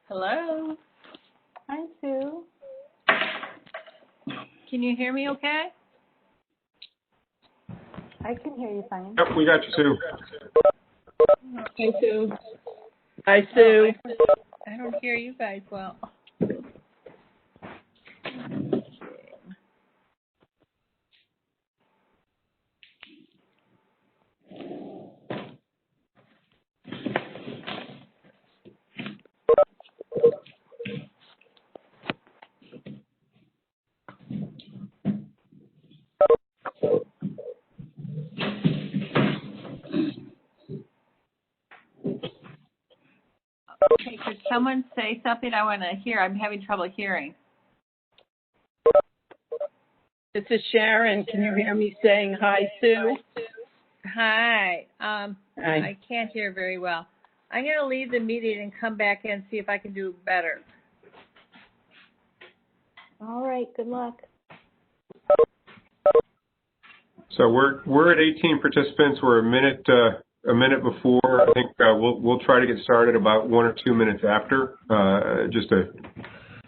Hello. Hi, Sue. Can you hear me okay? I can hear you fine. Yep, we got you, Sue. Hi, Sue. Hi, Sue. I don't hear you guys well. Okay, could someone say something? I want to hear. I'm having trouble hearing. This is Sharon. Can you hear me saying hi, Sue? Hi. Hi. I can't hear very well. I'm going to leave the meeting and come back and see if I can do better. All right, good luck. So we're at 18 participants. We're a minute before. I think we'll try to get started about 1 or 2 minutes after, just to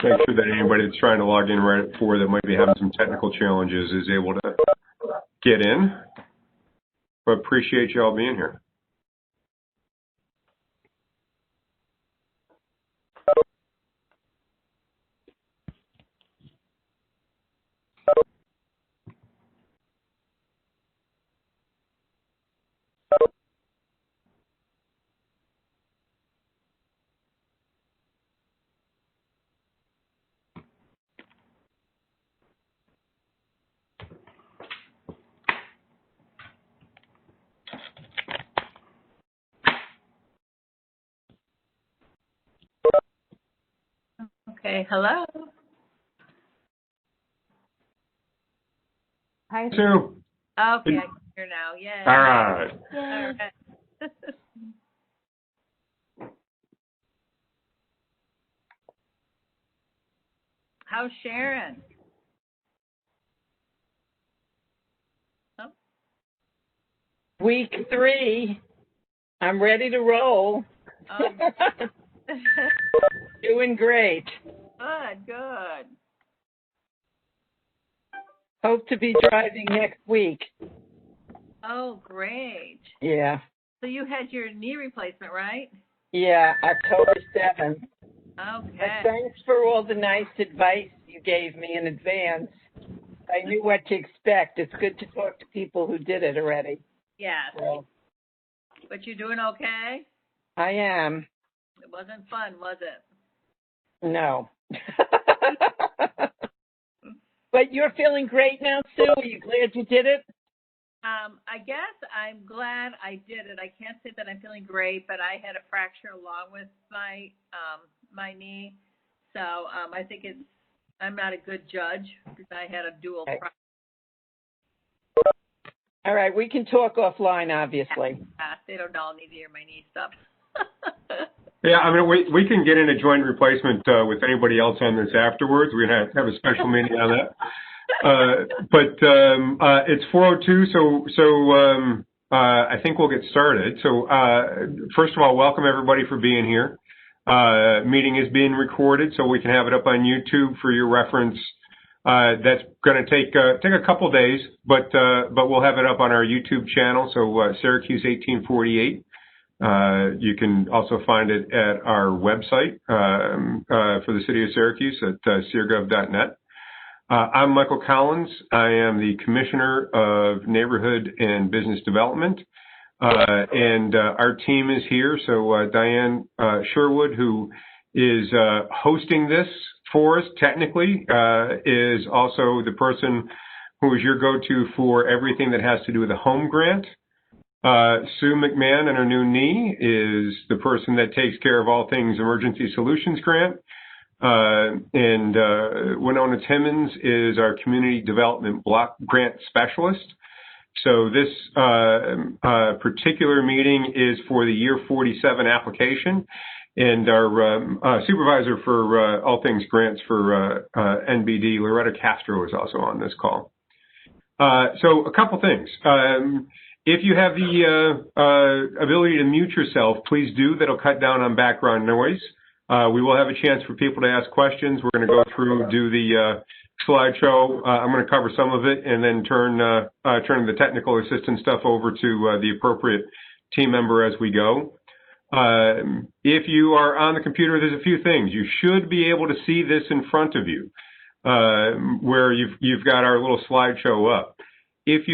make sure that anybody that's trying to log in right at 4 that might be having some technical challenges is able to get in. But appreciate you all being here. Okay, hello. Hi, Sue. Okay, I can hear now. Yay. All right. Yay. All right. How's Sharon? Oh. Week 3. I'm ready to roll. Doing great. Good, good. Hope to be driving next week. Oh, great. Yeah. So you had your knee replacement, right? Yeah, October 7th. Okay. But thanks for all the nice advice you gave me in advance. I knew what to expect. It's good to talk to people who did it already. Yes. So, But you're doing okay? I am. It wasn't fun, was it? No. But you're feeling great now, Sue? Are you glad you did it? I guess I'm glad I did it. I can't say that I'm feeling great, but I had a fracture along with my my knee, so I think I'm not a good judge because I had a dual fracture. All right, we can talk offline, obviously. They don't all need to hear my knee stuff. Yeah, I mean, we can get in a joint replacement with anybody else on this afterwards. We're going to have a special meeting on that. But it's 4:02, so I think we'll get started. So first of all, welcome everybody for being here. Meeting is being recorded, so we can have it up on YouTube for your reference. That's going to take a couple days, but we'll have it up on our YouTube channel. So Syracuse 1848. You can also find it at our website for the city of Syracuse at syrgov.net. I'm Michael Collins. I am the Commissioner of Neighborhood and Business Development, and our team is here. So Diane Sherwood, who is hosting this for us technically, is also the person who is your go-to for everything that has to do with the home grant. Sue McMahon and her new knee is the person that takes care of all things Emergency Solutions Grant. And Winona Timmons is our Community Development Block Grant Specialist. So this particular meeting is for the year 47 application. And our supervisor for all things grants for NBD, Loretta Castro, is also on this call. So a couple things. If you have the ability to mute yourself, please do. That'll cut down on background noise. We will have a chance for people to ask questions. We're going to go through, do the slideshow. I'm going to cover some of it and then turn the technical assistance stuff over to the appropriate team member as we go. If you are on the computer, there's a few things. You should be able to see this in front of you, where you've got our little slideshow up. If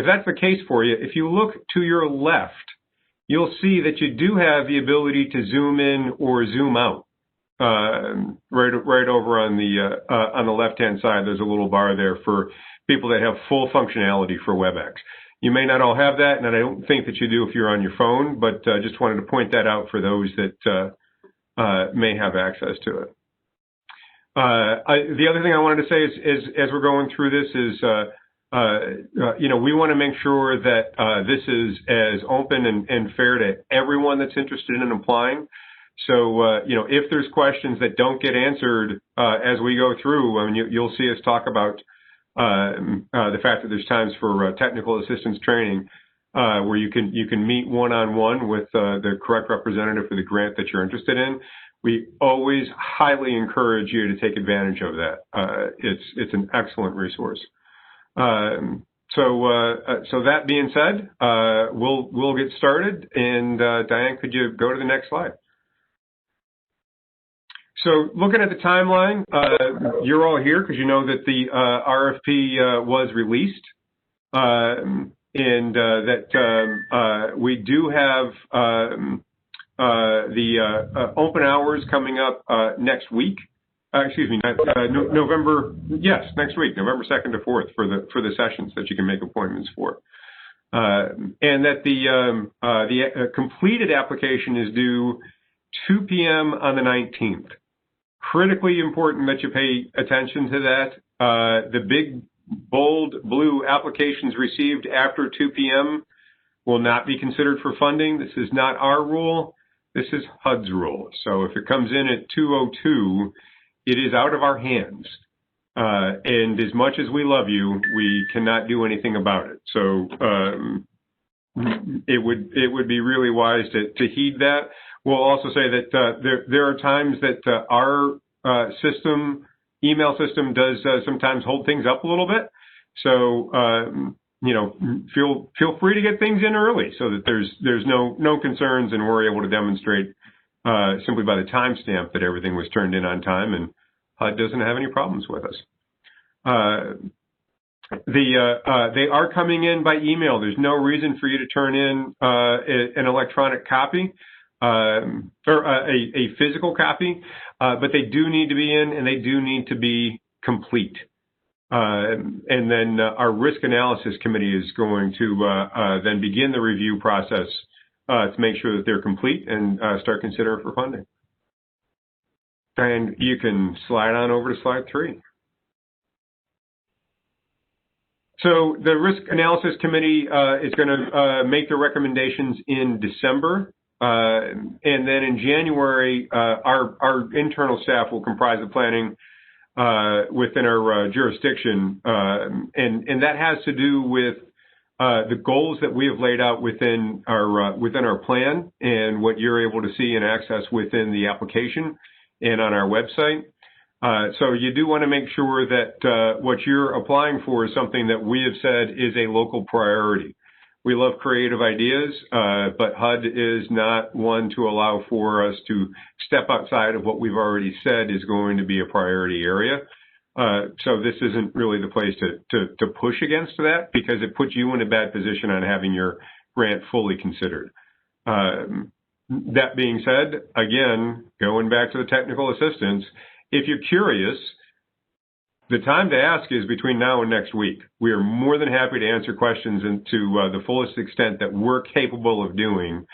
that's the case for you, if you look to your left, you'll see that you do have the ability to zoom in or zoom out. Right over on the left-hand side, there's a little bar there for people that have full functionality for WebEx. You may not all have that, and I don't think that you do if you're on your phone, but just wanted to point that out for those that may have access to it. The other thing I wanted to say is as we're going through this is, we want to make sure that this is as open and fair to everyone that's interested in applying. So, if there's questions that don't get answered as we go through, I mean, you'll see us talk about the fact that there's times for technical assistance training where you can meet one-on-one with the correct representative for the grant that you're interested in. We always highly encourage you to take advantage of that. It's an excellent resource. So that being said, we'll get started. And Diane, could you go to the next slide? So looking at the timeline, you're all here because you know that the RFP was released, and that we do have the open hours coming up next week. November. Yes, next week, November 2nd to 4th for the sessions that you can make appointments for, and that the completed application is due 2 p.m. on the 19th. Critically important that you pay attention to that. The big, bold blue applications received after 2 p.m. will not be considered for funding. This is not our rule. This is HUD's rule. So if it comes in at 2:02, it is out of our hands. And as much as we love you, we cannot do anything about it. So it would be really wise to heed that. We'll also say that there are times that our email system does sometimes hold things up a little bit. So, feel free to get things in early so that there's no concerns and we're able to demonstrate simply by the timestamp that everything was turned in on time and HUD doesn't have any problems with us. They are coming in by email. There's no reason for you to turn in an electronic copy. Or a physical copy, but they do need to be in and they do need to be complete. And then our risk analysis committee is going to then begin the review process to make sure that they're complete and start considering for funding. And you can slide on over to slide 3. So the risk analysis committee is going to make their recommendations in December. And then in January, our internal staff will comprise the planning within our jurisdiction, and that has to do with the goals that we have laid out within our plan and what you're able to see and access within the application and on our website. So you do want to make sure that what you're applying for is something that we have said is a local priority. We love creative ideas, but HUD is not one to allow for us to step outside of what we've already said is going to be a priority area. So this isn't really the place to push against that because it puts you in a bad position on having your grant fully considered. That being said, again, going back to the technical assistance, if you're curious, the time to ask is between now and next week. We are more than happy to answer questions to the fullest extent that we're capable of doing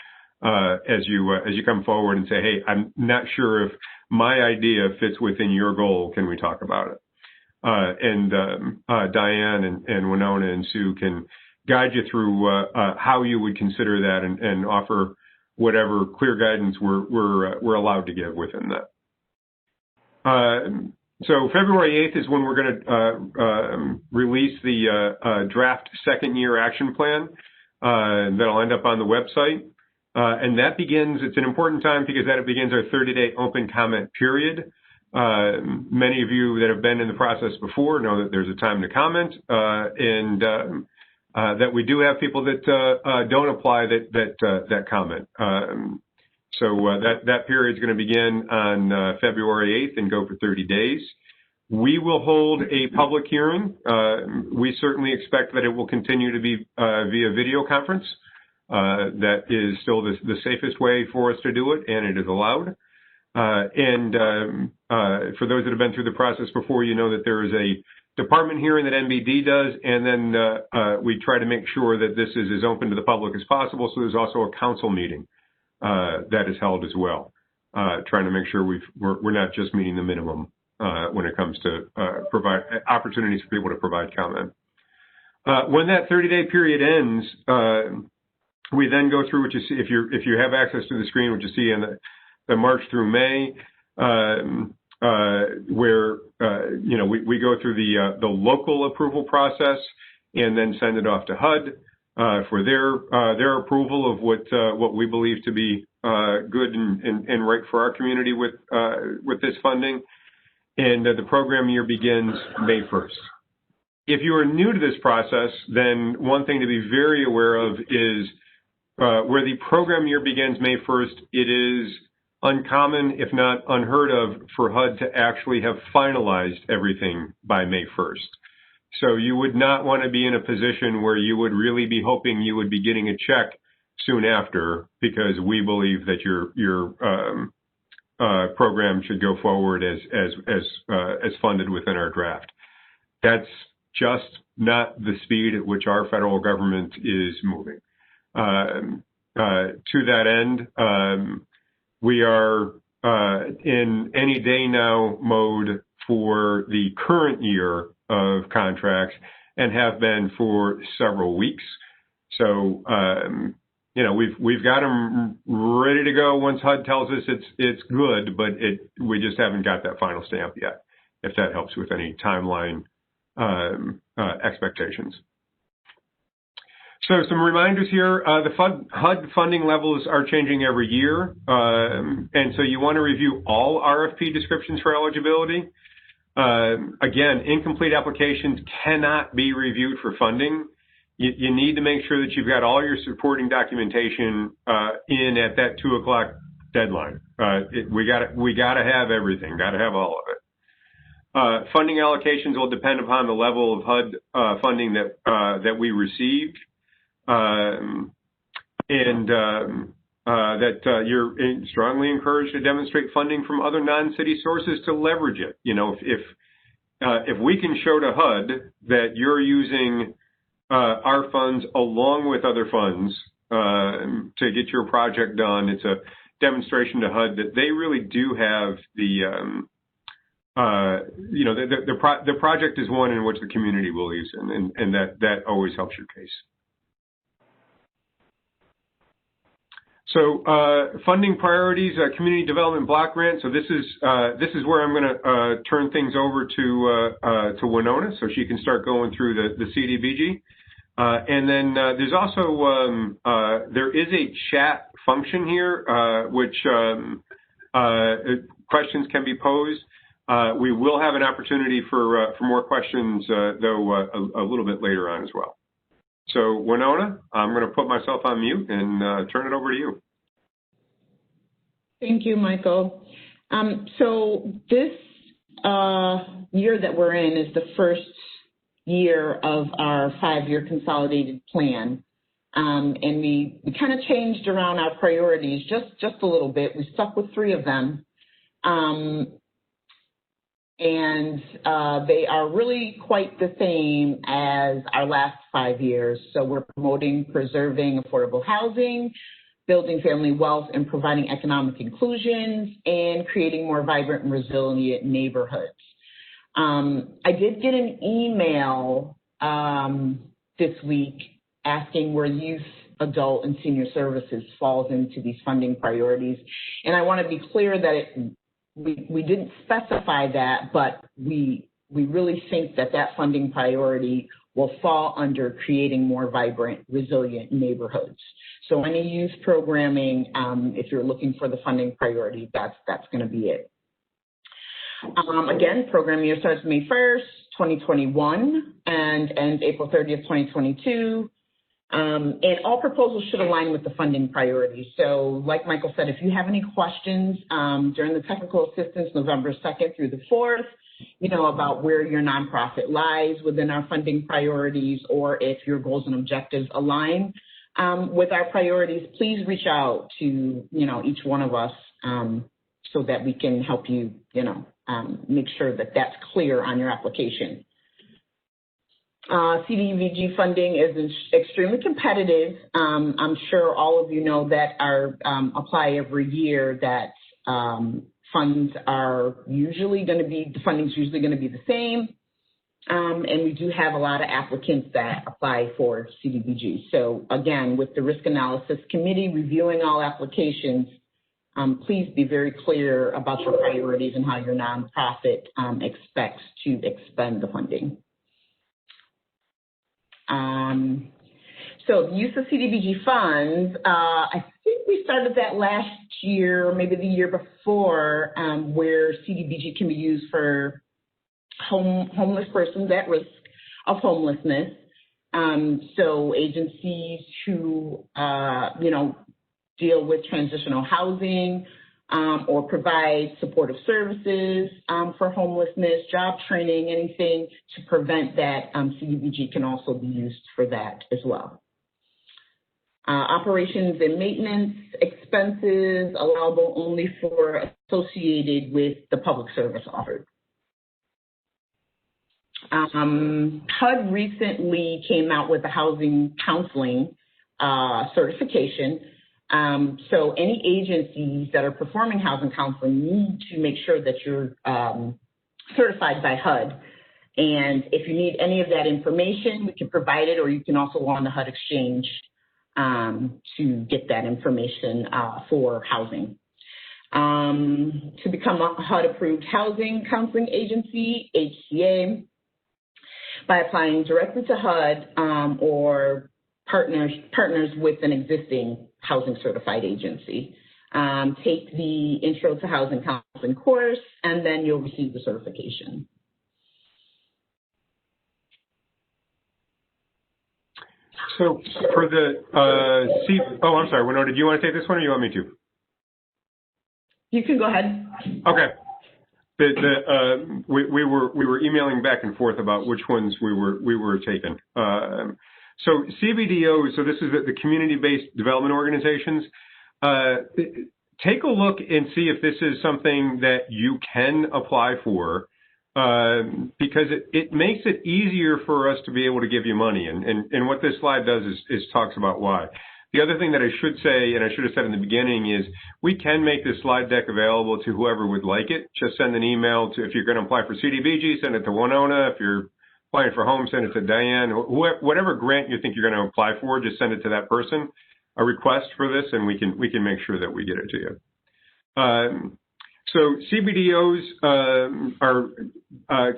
as you come forward and say, hey, I'm not sure if my idea fits within your goal. Can we talk about it? And Diane and Winona and Sue can guide you through how you would consider that and offer whatever clear guidance we're allowed to give within that. So February 8th is when we're going to release the draft second year action plan that'll end up on the website. And that begins, it's an important time because that begins our 30-day open comment period. Many of you that have been in the process before know that there's a time to comment, and that we do have people that don't apply that comment. So that period is going to begin on February 8th and go for 30 days. We will hold a public hearing. We certainly expect that it will continue to be via video conference. That is still the safest way for us to do it, and it is allowed. And for those that have been through the process before, you know that there is a department hearing that NBD does, and then we try to make sure that this is as open to the public as possible. So there's also a council meeting that is held as well, trying to make sure we're not just meeting the minimum when it comes to provide opportunities for people to provide comment. When that 30-day period ends, we then go through what you see if you have access to the screen, what you see in the March through May, where we go through the local approval process and then send it off to HUD for their approval of what we believe to be good and right for our community with this funding. And the program year begins May 1st. If you are new to this process, then one thing to be very aware of is where the program year begins May 1st, it is uncommon, if not unheard of, for HUD to actually have finalized everything by May 1st. So you would not want to be in a position where you would really be hoping you would be getting a check soon after, because we believe that your program should go forward as funded within our draft. That's just not the speed at which our federal government is moving. To that end, we are in any day now mode for the current year of contracts and have been for several weeks. So, we've got them ready to go once HUD tells us it's good, but we just haven't got that final stamp yet, if that helps with any timeline expectations. So some reminders here, the HUD funding levels are changing every year. And so you want to review all RFP descriptions for eligibility. Again, incomplete applications cannot be reviewed for funding. You need to make sure that you've got all your supporting documentation in at that 2 o'clock deadline. We got to have everything, got to have all of it. Funding allocations will depend upon the level of HUD funding that we receive. That you're strongly encouraged to demonstrate funding from other non-city sources to leverage it. You know, if we can show to HUD that you're using our funds along with other funds to get your project done, it's a demonstration to HUD that they really do have the project is one in which the community will use, and that always helps your case. So funding priorities, community development block grant. So this is where I'm going to turn things over to Winona, so she can start going through the CDBG. And then there's also there is a chat function here, which questions can be posed. We will have an opportunity for more questions, though, a little bit later on as well. So, Winona, I'm going to put myself on mute and turn it over to you. Thank you, Michael. So this year that we're in is the first year of our 5-year consolidated plan. And we kind of changed around our priorities just a little bit. We stuck with 3 of them. And and they are really quite the same as our last 5 years. So we're promoting preserving affordable housing, building family wealth, and providing economic inclusions, and creating more vibrant and resilient neighborhoods. I did get an email this week asking where youth, adult, and senior services falls into these funding priorities. And I want to be clear that we didn't specify that, but we really think that that funding priority will fall under creating more vibrant, resilient neighborhoods. So any youth programming, if you're looking for the funding priority, that's going to be it. Again, program year starts May 1st, 2021, and ends April 30th, 2022. And all proposals should align with the funding priorities. So like Michael said, if you have any questions during the technical assistance November 2nd through the 4th, about where your nonprofit lies within our funding priorities, or if your goals and objectives align with our priorities, please reach out to, each one of us so that we can help you, make sure that that's clear on your application. CDBG funding is extremely competitive. I'm sure all of you know that our apply every year that funds are usually going to be, the funding's usually going to be the same. And we do have a lot of applicants that apply for CDBG. So again, with the Risk Analysis Committee reviewing all applications, please be very clear about your priorities and how your nonprofit expects to expend the funding. So the use of CDBG funds, I think we started that last year, maybe the year before, where CDBG can be used for homeless persons at risk of homelessness. So agencies who, deal with transitional housing or provide supportive services for homelessness, job training, anything to prevent that, CDBG can also be used for that as well. Operations and maintenance expenses allowable only for associated with the public service offered. HUD recently came out with a housing counseling certification. So any agencies that are performing housing counseling need to make sure that you're certified by HUD. And if you need any of that information, we can provide it, or you can also go on the HUD Exchange to get that information for housing. To become a HUD-approved housing counseling agency, HCA, by applying directly to HUD or partners with an existing housing certified agency. Take the Intro to Housing Counseling course, and then you'll receive the certification. So for the I'm sorry, Winona, did you want to take this one, or you want me to? You can go ahead. Okay. We were emailing back and forth about which ones we were taking. So CBDOs, so this is the community-based development organizations. Take a look and see if this is something that you can apply for, because it makes it easier for us to be able to give you money. And what this slide does is talks about why. The other thing that I should say, and I should have said in the beginning, is we can make this slide deck available to whoever would like it. Just send an email to, if you're going to apply for CDBG, send it to Winona. If you're applying for home, send it to Diane. Whatever grant you think you're going to apply for, just send it to that person, a request for this, and we can make sure that we get it to you. So CBDOs are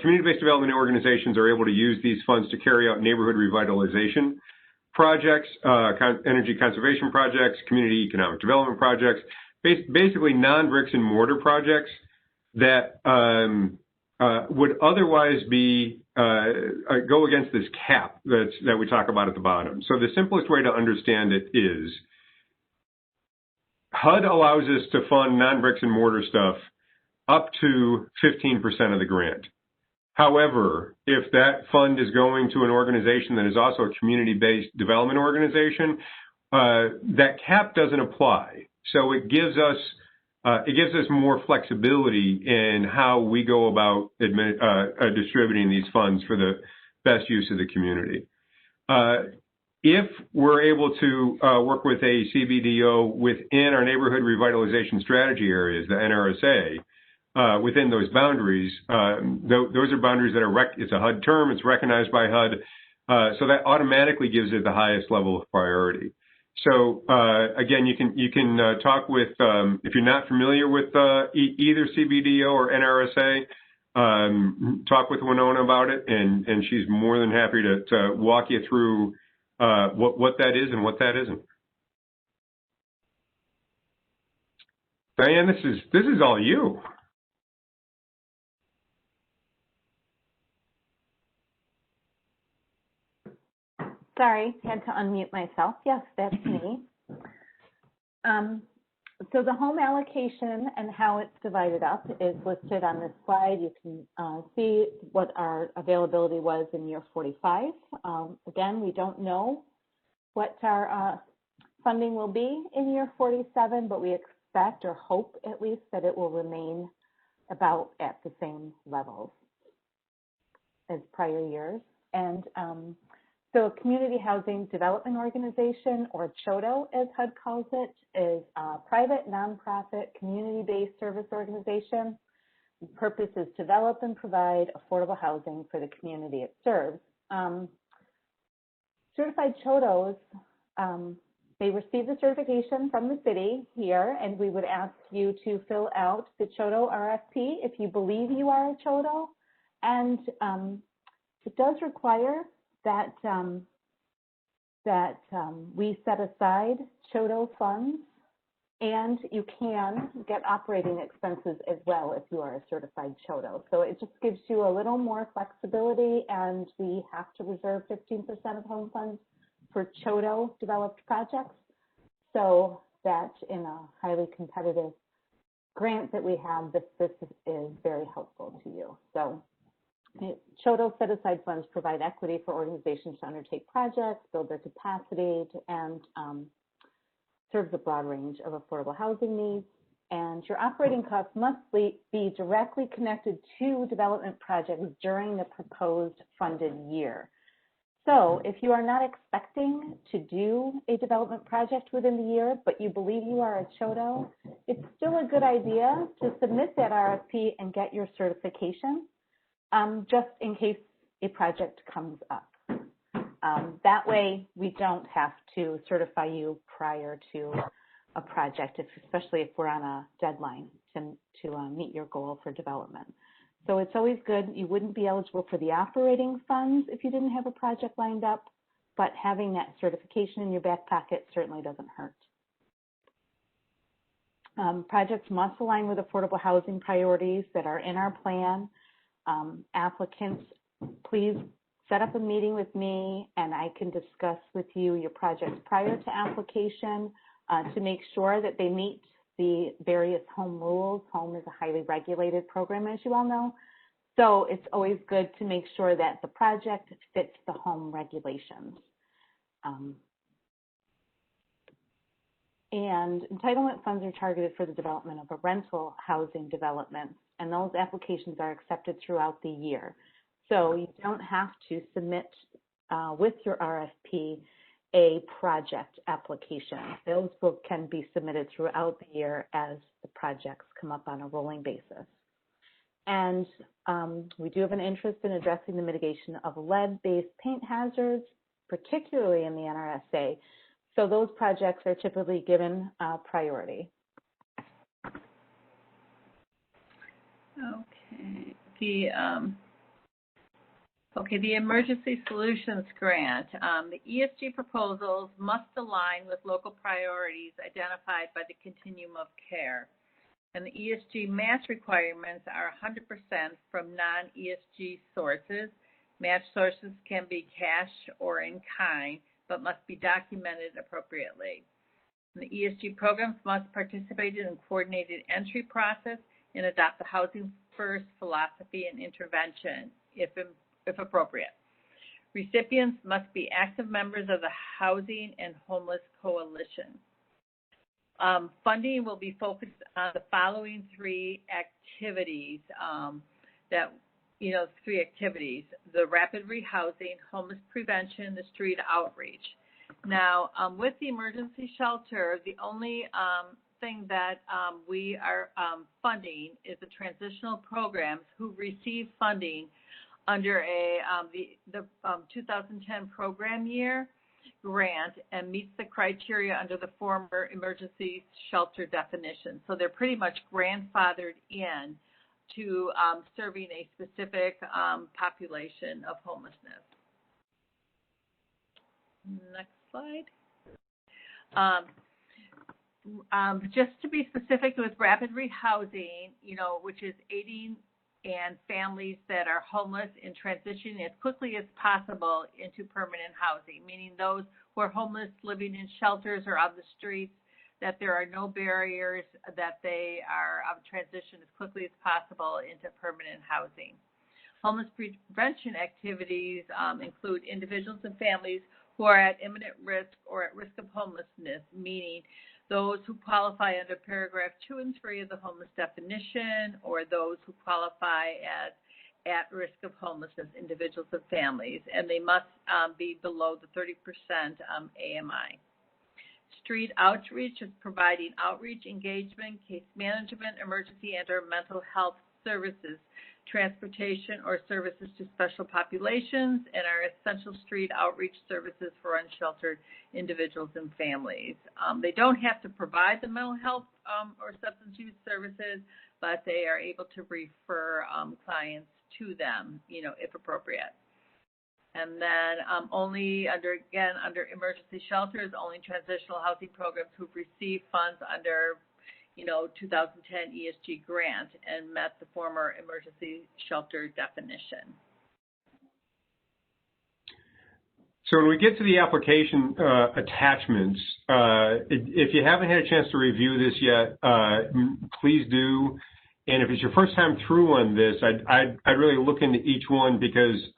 community-based development organizations are able to use these funds to carry out neighborhood revitalization projects, energy conservation projects, community economic development projects, basically non-bricks and mortar projects that would otherwise be go against this cap that we talk about at the bottom. So the simplest way to understand it is HUD allows us to fund non-bricks and mortar stuff up to 15% of the grant. However, if that fund is going to an organization that is also a community-based development organization, that cap doesn't apply. So it gives us it gives us more flexibility in how we go about distributing these funds for the best use of the community. If we're able to work with a CBDO within our neighborhood revitalization strategy areas, the NRSA, within those boundaries, those are boundaries that are, it's a HUD term, it's recognized by HUD, so that automatically gives it the highest level of priority. So again, you can talk with, if you're not familiar with either CBDO or NRSA, talk with Winona about it, and she's more than happy to walk you through what that is and what that isn't. Diane, this is all you. Sorry, had to unmute myself. Yes, that's me. So the home allocation and how it's divided up is listed on this slide. You can see what our availability was in year 45. Again, we don't know what our funding will be in year 47, but we expect or hope at least that it will remain about at the same levels as prior years. And so a community housing development organization, or CHOTO as HUD calls it, is a private, nonprofit, community-based service organization. The purpose is to develop and provide affordable housing for the community it serves. Certified CHOTOs, they receive the certification from the city here, and we would ask you to fill out the CHOTO RFP if you believe you are a CHOTO. And it does require that we set aside CHOTO funds, and you can get operating expenses as well if you are a certified CHOTO. So it just gives you a little more flexibility, and we have to reserve 15% of home funds for CHOTO developed projects, so that in a highly competitive grant that we have, this is very helpful to you. So CHOTO set-aside funds provide equity for organizations to undertake projects, build their capacity, and serves a broad range of affordable housing needs. And your operating costs must be directly connected to development projects during the proposed funded year. So if you are not expecting to do a development project within the year, but you believe you are a CHOTO, it's still a good idea to submit that RFP and get your certification. Just in case a project comes up. That way, we don't have to certify you prior to a project, especially if we're on a deadline to meet your goal for development. So it's always good. You wouldn't be eligible for the operating funds if you didn't have a project lined up, but having that certification in your back pocket certainly doesn't hurt. Projects must align with affordable housing priorities that are in our plan. Applicants, please set up a meeting with me, and I can discuss with you your projects prior to application to make sure that they meet the various home rules. Home is a highly regulated program, as you all know. So it's always good to make sure that the project fits the home regulations. And entitlement funds are targeted for the development of a rental housing development, and those applications are accepted throughout the year. So you don't have to submit with your RFP a project application. Those can be submitted throughout the year as the projects come up on a rolling basis. And we do have an interest in addressing the mitigation of lead-based paint hazards, particularly in the NRSA. So those projects are typically given priority. Okay. The Emergency Solutions Grant. The ESG proposals must align with local priorities identified by the continuum of care. And the ESG match requirements are 100% from non-ESG sources. Match sources can be cash or in kind, but must be documented appropriately. And the ESG programs must participate in a coordinated entry process and adopt the housing first philosophy and intervention, if appropriate. Recipients must be active members of the Housing and Homeless Coalition. Funding will be focused on the following three activities the rapid rehousing, homeless prevention, the street outreach. Now, with the emergency shelter, the only thing that we are funding is the transitional programs who receive funding under the 2010 program year grant and meets the criteria under the former emergency shelter definition. So they're pretty much grandfathered in to serving a specific population of homelessness. Next slide. Just to be specific with rapid rehousing, which is aiding and families that are homeless in transitioning as quickly as possible into permanent housing, meaning those who are homeless living in shelters or on the streets, that there are no barriers, that they are transitioned as quickly as possible into permanent housing. Homeless prevention activities include individuals and families who are at imminent risk or at risk of homelessness, meaning those who qualify under paragraph 2 and 3 of the homeless definition, or those who qualify as at risk of homelessness, individuals and families, and they must be below the 30% AMI. Street outreach is providing outreach, engagement, case management, emergency and/or mental health services, transportation or services to special populations, and our essential street outreach services for unsheltered individuals and families. They don't have to provide the mental health or substance use services, but they are able to refer clients to them, if appropriate. And then only under emergency shelters, only transitional housing programs who've received funds under 2010 ESG grant and met the former emergency shelter definition. So when we get to the application attachments, if you haven't had a chance to review this yet, please do. And if it's your first time through on this, I'd really look into each one, because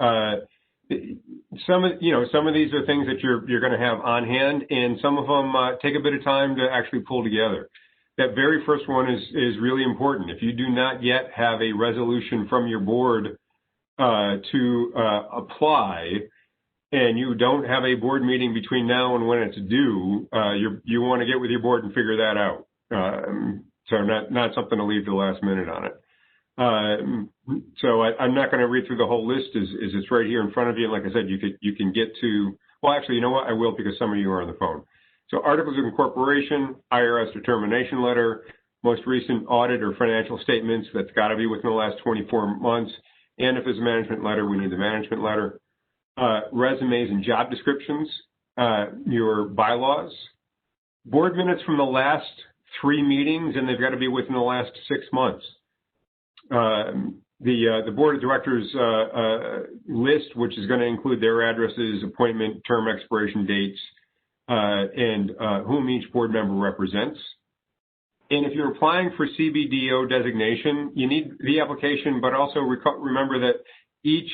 some of these are things that you're going to have on hand, and some of them take a bit of time to actually pull together. That very first one is really important. If you do not yet have a resolution from your board to apply, and you don't have a board meeting between now and when it's due, you want to get with your board and figure that out. So not something to leave to the last minute on it. So I'm not going to read through the whole list as it's right here in front of you. Like I said, you can get to, well, actually, you know what? I will, because some of you are on the phone. So articles of incorporation, IRS determination letter, most recent audit or financial statements, that's got to be within the last 24 months. And if there's a management letter, we need the management letter. Resumes and job descriptions, your bylaws, board minutes from the last 3 meetings, and they've got to be within the last 6 months. The board of directors list, which is going to include their addresses, appointment, term expiration dates, and whom each board member represents. And if you're applying for CBDO designation, you need the application, but also remember that each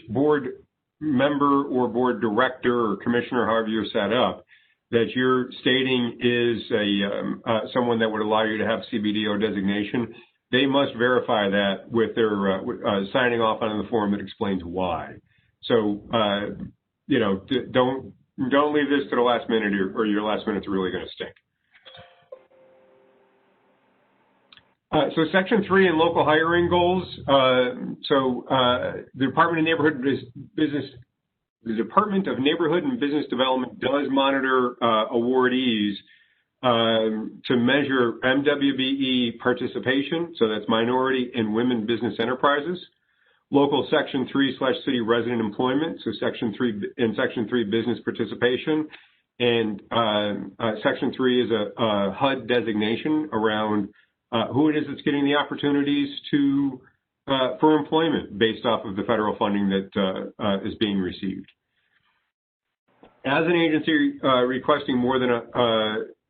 board member or board director or commissioner, however you're set up, that you're stating is someone that would allow you to have CBDO designation, they must verify that with their signing off on the form that explains why. So, don't leave this to the last minute, or your last minute's really going to stink. So Section 3 in local hiring goals. The Department of Neighborhood and Business Development does monitor awardees to measure MWBE participation. So that's minority and women business enterprises. Local Section 3/city resident employment. So Section 3 business participation. And Section 3 is a HUD designation around who it is that's getting the opportunities for employment based off of the federal funding that is being received. As an agency requesting more than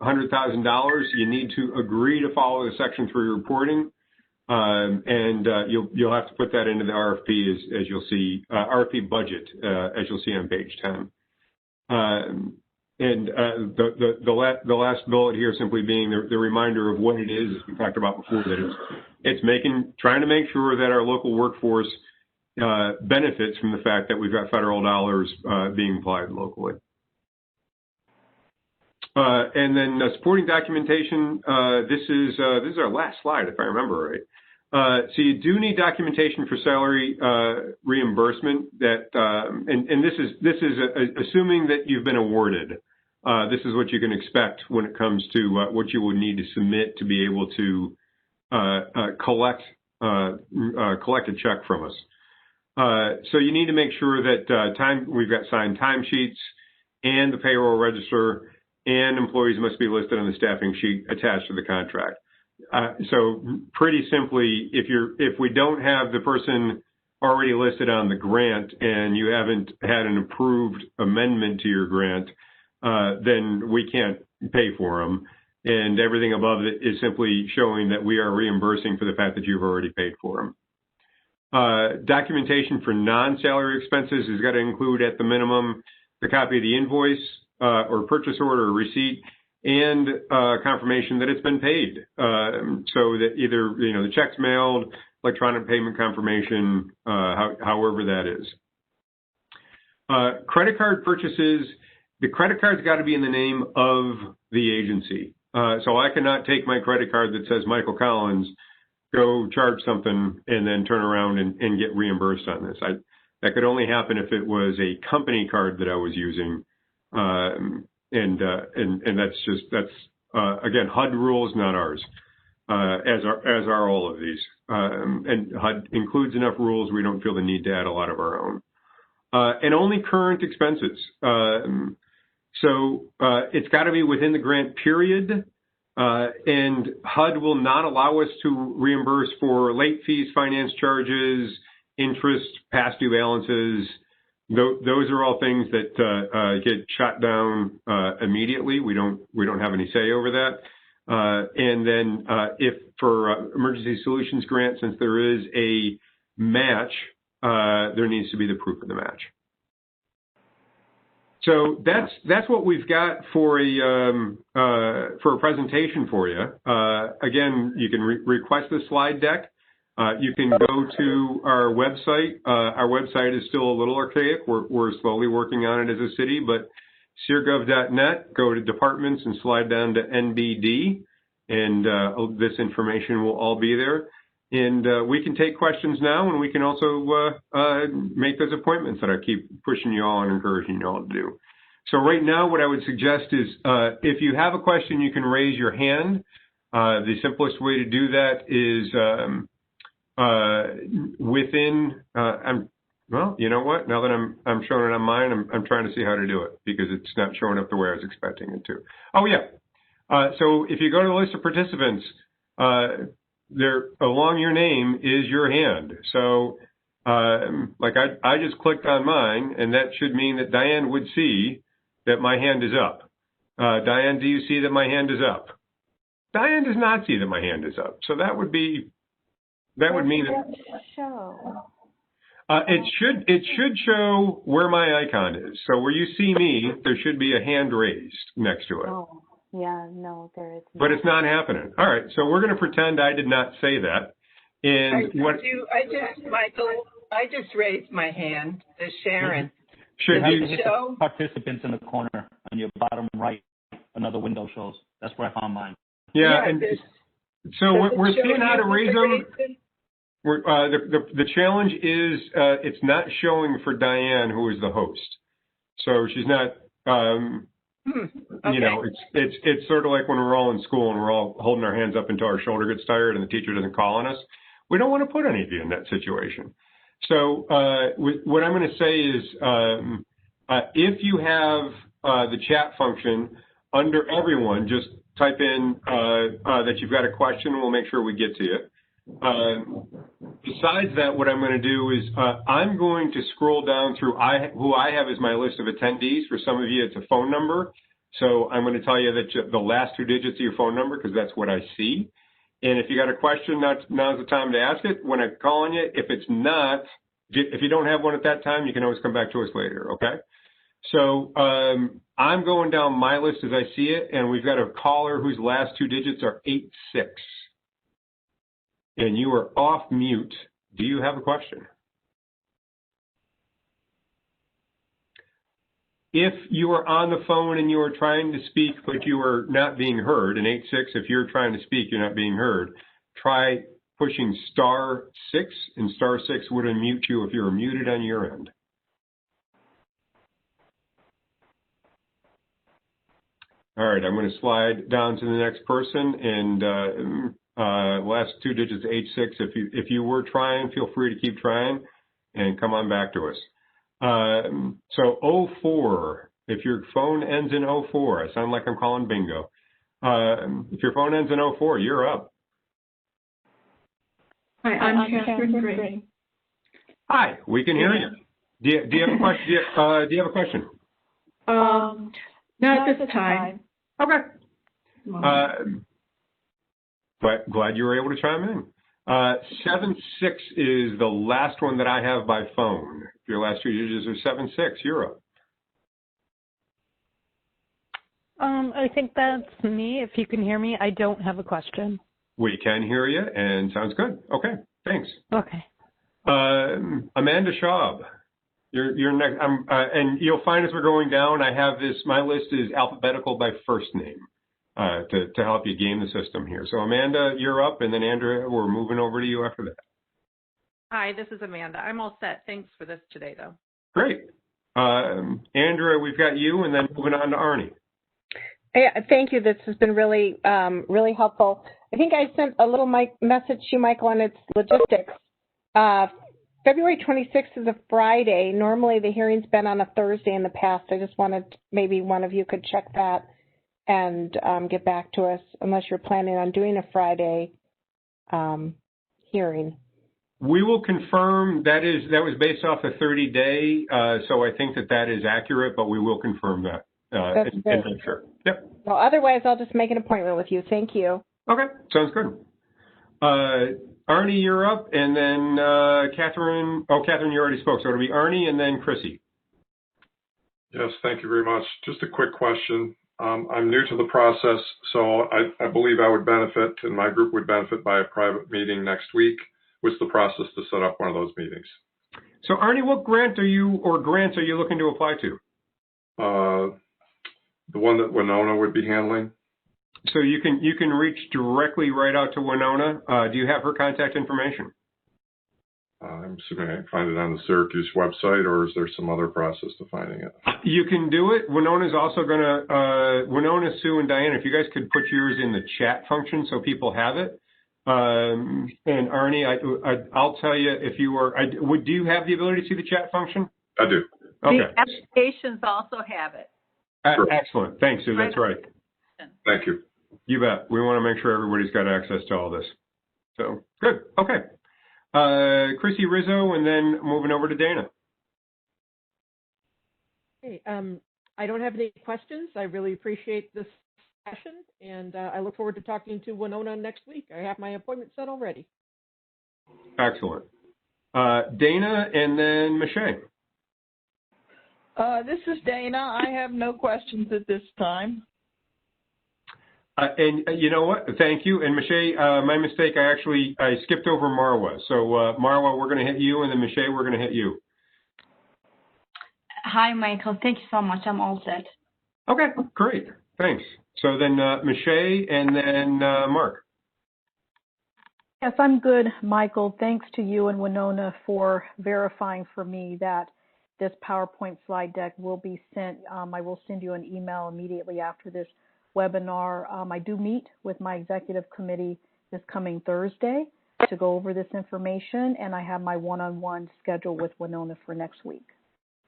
$100,000, you need to agree to follow the Section 3 reporting, and you'll have to put that into the RFP as you'll see, RFP budget, as you'll see on page 10. the last bullet here simply being the reminder of what it is, as we talked about before, that it's trying to make sure that our local workforce benefits from the fact that we've got federal dollars being applied locally. And then supporting documentation. This is our last slide, if I remember right. So you do need documentation for salary reimbursement. And this is assuming that you've been awarded. This is what you can expect when it comes to what you would need to submit to be able to collect a check from us. So you need to make sure that we've got signed timesheets and the payroll register, and employees must be listed on the staffing sheet attached to the contract. So pretty simply, if we don't have the person already listed on the grant and you haven't had an approved amendment to your grant, then we can't pay for them. And everything above it is simply showing that we are reimbursing for the fact that you've already paid for them. Documentation for non-salary expenses has got to include at the minimum the copy of the invoice or purchase order or receipt, and confirmation that it's been paid. So that either the check's mailed, electronic payment confirmation, however that is. Credit card purchases. The credit card's got to be in the name of the agency. So I cannot take my credit card that says Michael Collins, go charge something, and then turn around and get reimbursed on this. That could only happen if it was a company card that I was using. And that's again, HUD rules, not ours, as are all of these. And HUD includes enough rules, we don't feel the need to add a lot of our own. And only current expenses. So it's got to be within the grant period, and HUD will not allow us to reimburse for late fees, finance charges, interest, past due balances. Those are all things that get shot down immediately. We don't have any say over that. And then if for emergency solutions grant, since there is a match, there needs to be the proof of the match. So that's what we've got for a presentation for you. Again, you can request the slide deck. You can go to our website. Our website is still a little archaic. We're slowly working on it as a city, but syrgov.net, go to departments and slide down to NBD, and this information will all be there. And we can take questions now, and we can also make those appointments that I keep pushing you all and encouraging you all to do. So right now, what I would suggest is if you have a question, you can raise your hand. The simplest way to do that is well, you know what? Now that I'm showing it on mine, I'm trying to see how to do it because it's not showing up the way I was expecting it to. Oh yeah. So if you go to the list of participants, there along your name is your hand. So like I just clicked on mine, and that should mean that Diane would see that my hand is up. Diane, do you see that my hand is up? Diane does not see that my hand is up. So that would mean that it should show where my icon is. So where you see me, there should be a hand raised next to it. Oh, yeah, no, there is not. But it's not happening. All right, so we're going to pretend I did not say that. And Michael, I just raised my hand to Sharon. Should you show participants in the corner on your bottom right? Another window shows. That's where I found mine. Yeah, and so we're seeing how to raise them. The challenge is it's not showing for Diane, who is the host. So she's not. Okay. You know, it's sort of like when we're all in school and we're all holding our hands up until our shoulder gets tired and the teacher doesn't call on us. We don't want to put any of you in that situation. So what I'm going to say is if you have the chat function under everyone, just type in that you've got a question and we'll make sure we get to you. Besides that, what I'm going to do is I'm going to scroll down through who I have as my list of attendees. For some of you, it's a phone number. So I'm going to tell you that the last 2 digits of your phone number, because that's what I see. And if you got a question, now's the time to ask it when I call on you. If it's not, if you don't have one at that time, you can always come back to us later, okay? So I'm going down my list as I see it, and we've got a caller whose last two digits are 86. And you are off mute. Do you have a question? If you are on the phone and you are trying to speak, but you are not being heard, and 86, if you're trying to speak, you're not being heard, try pushing *6, and *6 would unmute you if you were muted on your end. All right, I'm going to slide down to the next person, and last two digits, 86. If you were trying, feel free to keep trying, and come on back to us. So 04, if your phone ends in 04, I sound like I'm calling bingo. If your phone ends in 04, you're up. Hi, I'm Catherine Gray. Hi, we can hear you. Do you have a question? Do you have a question? Not at this time. Okay. Glad you were able to chime in. 76 is the last one that I have by phone. If your last two digits are 76, you're up. I think that's me. If you can hear me, I don't have a question. We can hear you, and sounds good. Okay, thanks. Okay. Amanda Schaub, you're next. And you'll find as we're going down, I have this. My list is alphabetical by first name to help you game the system here. So Amanda, you're up, and then Andrea, we're moving over to you after that. Hi, this is Amanda. I'm all set. Thanks for this today, though. Great. Andrea, we've got you, and then moving on to Arnie. Yeah, thank you. This has been really, really helpful. I think I sent a little message to you, Michael, on its logistics. February 26th is a Friday. Normally, the hearing's been on a Thursday in the past. I just wanted maybe one of you could check that and get back to us, unless you're planning on doing a Friday hearing. We will confirm that was based off a 30-day, so I think that is accurate, but we will confirm that. That's and make sure. Yep. Well, otherwise, I'll just make an appointment with you. Thank you. Okay, sounds good. Arnie, you're up, and then Catherine. Oh, Catherine, you already spoke, so it'll be Arnie and then Chrissy. Yes, thank you very much. Just a quick question. I'm new to the process, so I believe I would benefit, and my group would benefit by a private meeting next week. What's the process to set up one of those meetings? So, Arnie, what grants are you looking to apply to? The one that Winona would be handling. So you can reach directly right out to Winona. Do you have her contact information? I'm assuming I can find it on the Syracuse website, or is there some other process to finding it? You can do it. Winona's also Winona, Sue, and Diana, if you guys could put yours in the chat function so people have it. And Arnie, I'll tell you if you were, do you have the ability to see the chat function? I do. Okay. The applications also have it. Sure. Excellent. Thanks, Sue. That's right. Thank you. You bet. We want to make sure everybody's got access to all this. So, good. Okay. Chrissy Rizzo, and then moving over to Dana. Hey, I don't have any questions. I really appreciate this session, and I look forward to talking to Winona next week. I have my appointment set already. Excellent. Dana, and then Michelle. This is Dana. I have no questions at this time. And you know what? Thank you. And Michelle, my mistake, I skipped over Marwa. So Marwa, we're going to hit you, and then Michelle, we're going to hit you. Hi, Michael. Thank you so much. I'm all set. Okay, great. Thanks. So then Michelle, and then Mark. Yes, I'm good, Michael. Thanks to you and Winona for verifying for me that this PowerPoint slide deck will be sent. I will send you an email immediately after this webinar. I do meet with my executive committee this coming Thursday to go over this information, and I have my one-on-one schedule with Winona for next week.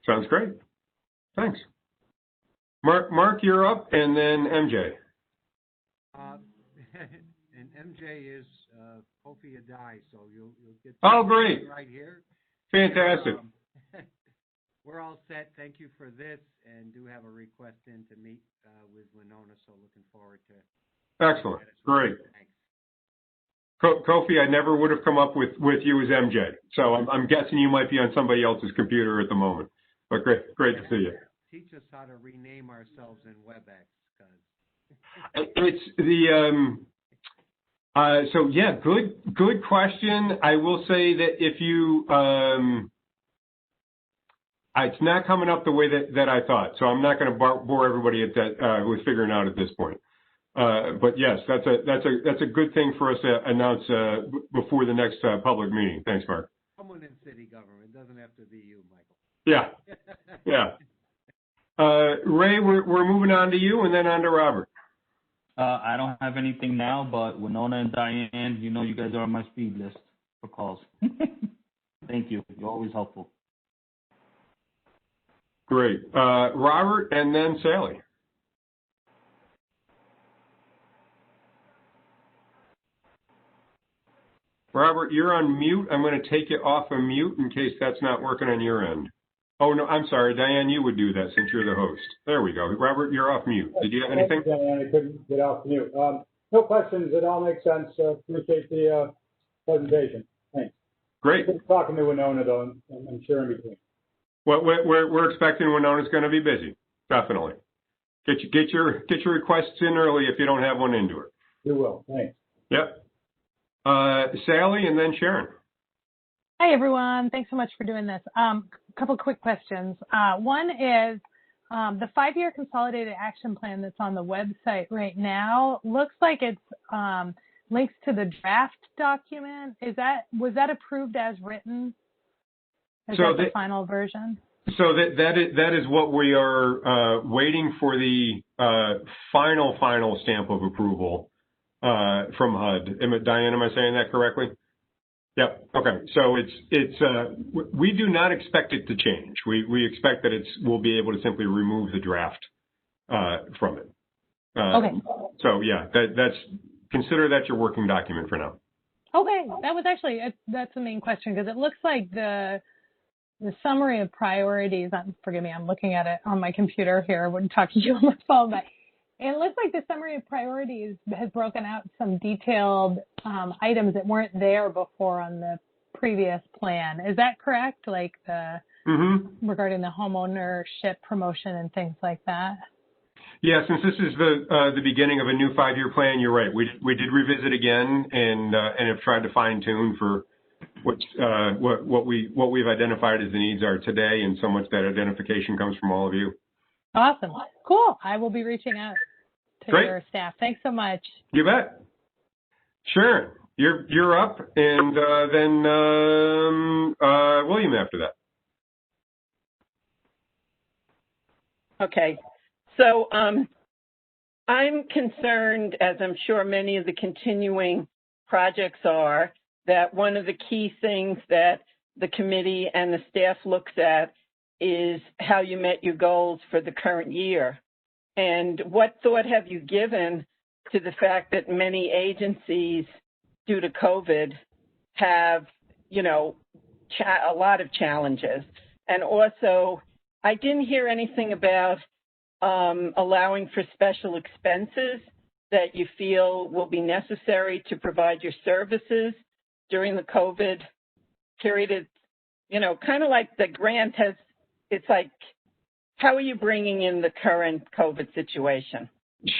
Sounds great. Thanks. Mark, you're up, and then MJ. And MJ is Kofi Adai, so you'll get great right here. Fantastic. We're all set. Thank you for this, and do have a request in to meet with Winona, so looking forward to. Excellent. Great. Thanks. Kofi, I never would have come up with you as MJ, so I'm guessing you might be on somebody else's computer at the moment. But great to see you. teach us how to rename ourselves in WebEx, because it's the so yeah, good question. I will say that if you it's not coming up the way that I thought, so I'm not going to bore everybody at that with figuring out at this point. But yes, that's a good thing for us to announce before the next public meeting. Thanks, Mark. someone in city government, it doesn't have to be you, Michael. Yeah, yeah. Ray, we're moving on to you, and then on to Robert. I don't have anything now, but Winona and Diane, you know you guys are on my speed list for calls. Thank you. You're always helpful. Great. Robert, and then Sally. Robert, you're on mute. I'm going to take you off of mute in case that's not working on your end. Oh, no, I'm sorry. Diane, you would do that since you're the host. There we go. Robert, you're off mute. Did you have anything? Diane, I couldn't get off mute. No questions. It all makes sense. Appreciate the presentation. Thanks. Great. Good talking to Winona, though, I'm sure in between. Well, we're expecting Winona's going to be busy. Definitely. Get your requests in early if you don't have one into her. You will. Thanks. Yep. Sally, and then Sharon. Hi, everyone. Thanks so much for doing this. A couple quick questions. One is the 5-year consolidated action plan that's on the website right now looks like it's links to the draft document. Was that approved as written? Is that the final version? So that is what we are waiting for, the final stamp of approval from HUD. Diane, am I saying that correctly? Yep. Okay. So we do not expect it to change. We expect that we'll be able to simply remove the draft from it. Okay. So yeah, consider that your working document for now. Okay. That's the main question, because it looks like the summary of priorities, forgive me, I'm looking at it on my computer here when talking to you on the phone, but it looks like the summary of priorities has broken out some detailed items that weren't there before on the previous plan. Is that correct? Like regarding the homeownership promotion and things like that? Yeah, since this is the beginning of a new 5-year plan, you're right. We did revisit again and have tried to fine tune for what we've identified as the needs are today, and so much that identification comes from all of you. Awesome. Cool. I will be reaching out to your staff. Thanks so much. You bet. Sharon, you're up, and then William after that. Okay. So I'm concerned, as I'm sure many of the continuing projects are, that one of the key things that the committee and the staff looks at is how you met your goals for the current year. And what thought have you given to the fact that many agencies, due to COVID, have, a lot of challenges? And also, I didn't hear anything about allowing for special expenses that you feel will be necessary to provide your services during the COVID period. Kind of like the grant it's like, how are you bringing in the current COVID situation?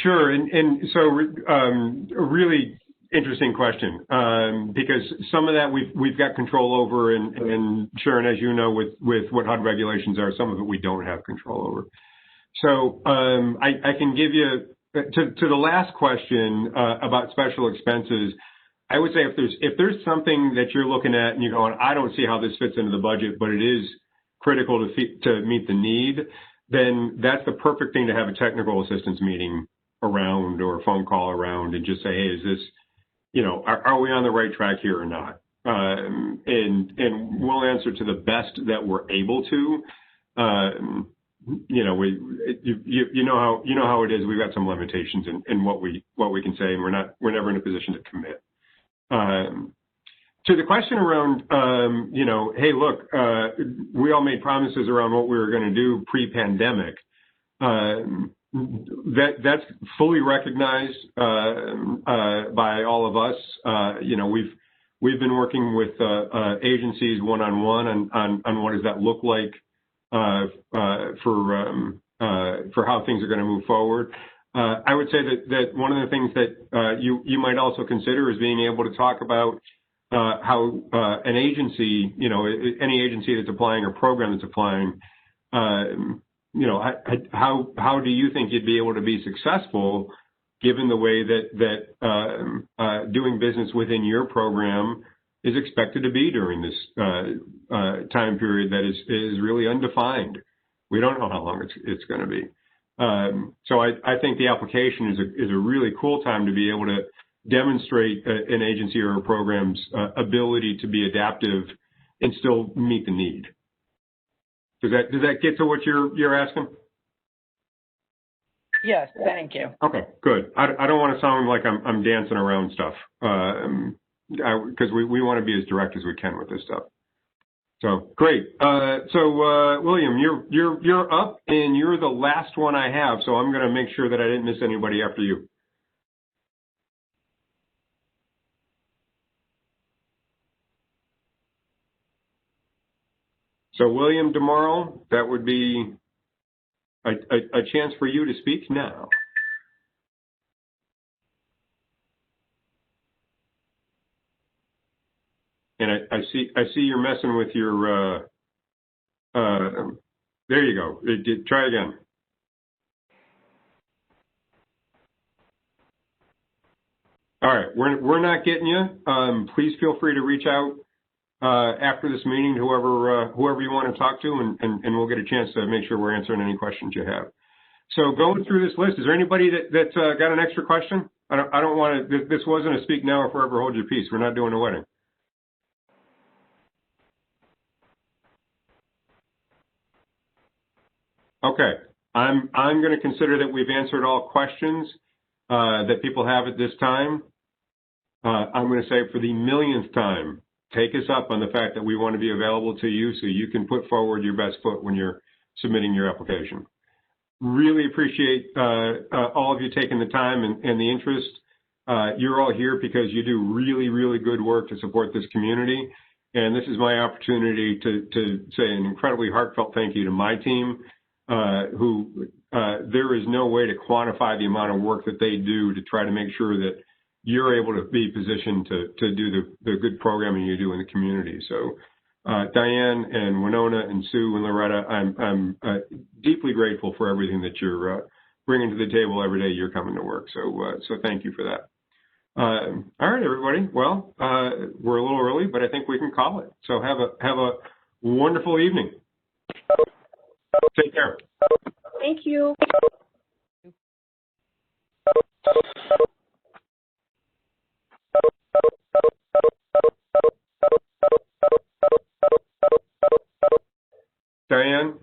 Sure, and so a really interesting question, because some of that we've got control over, and Sharon, as you know, with what HUD regulations are, some of it we don't have control over. So I can give you, to the last question about special expenses, I would say if there's something that you're looking at and you're going, I don't see how this fits into the budget, but it is critical to meet the need, then that's the perfect thing to have a technical assistance meeting around, or a phone call around, and just say, hey, is this, are we on the right track here or not? And we'll answer to the best that we're able to. You know how it is. We've got some limitations in what we can say, and we're never in a position to commit. To the question around, hey, look, we all made promises around what we were going to do pre-pandemic. That's fully recognized by all of us. We've been working with agencies one-on-one on what does that look like for for how things are going to move forward. I would say that one of the things that you might also consider is being able to talk about how an agency, any agency that's applying or program that's applying, how do you think you'd be able to be successful given the way that doing business within your program is expected to be during this time period that is really undefined. We don't know how long it's going to be. So I think the application is a really cool time to be able to demonstrate an agency or a program's ability to be adaptive and still meet the need. Does that get to what you're asking? Yes, thank you. Okay, good. I don't want to sound like I'm dancing around stuff, because we want to be as direct as we can with this stuff. So great. William, you're up, and you're the last one I have. So I'm going to make sure that I didn't miss anybody after you. So William Demorrow, that would be a chance for you to speak now. And I see you're messing with your, there you go. Try again. All right, we're not getting you. Please feel free to reach out after this meeting to whoever you want to talk to, and we'll get a chance to make sure we're answering any questions you have. So going through this list, is there anybody that got an extra question? I don't want to. This wasn't a speak now or forever hold your peace. We're not doing a wedding. Okay, I'm going to consider that we've answered all questions that people have at this time. I'm going to say for the millionth time, take us up on the fact that we want to be available to you so you can put forward your best foot when you're submitting your application. Really appreciate all of you taking the time and the interest. You're all here because you do really, really good work to support this community. And this is my opportunity to say an incredibly heartfelt thank you to my team, who there is no way to quantify the amount of work that they do to try to make sure that you're able to be positioned to do the good programming you do in the community. So Diane and Winona and Sue and Loretta, I'm deeply grateful for everything that you're bringing to the table every day you're coming to work. So thank you for that. All right, everybody. Well, we're a little early, but I think we can call it. So have a wonderful evening. Take care. Thank you. Diane?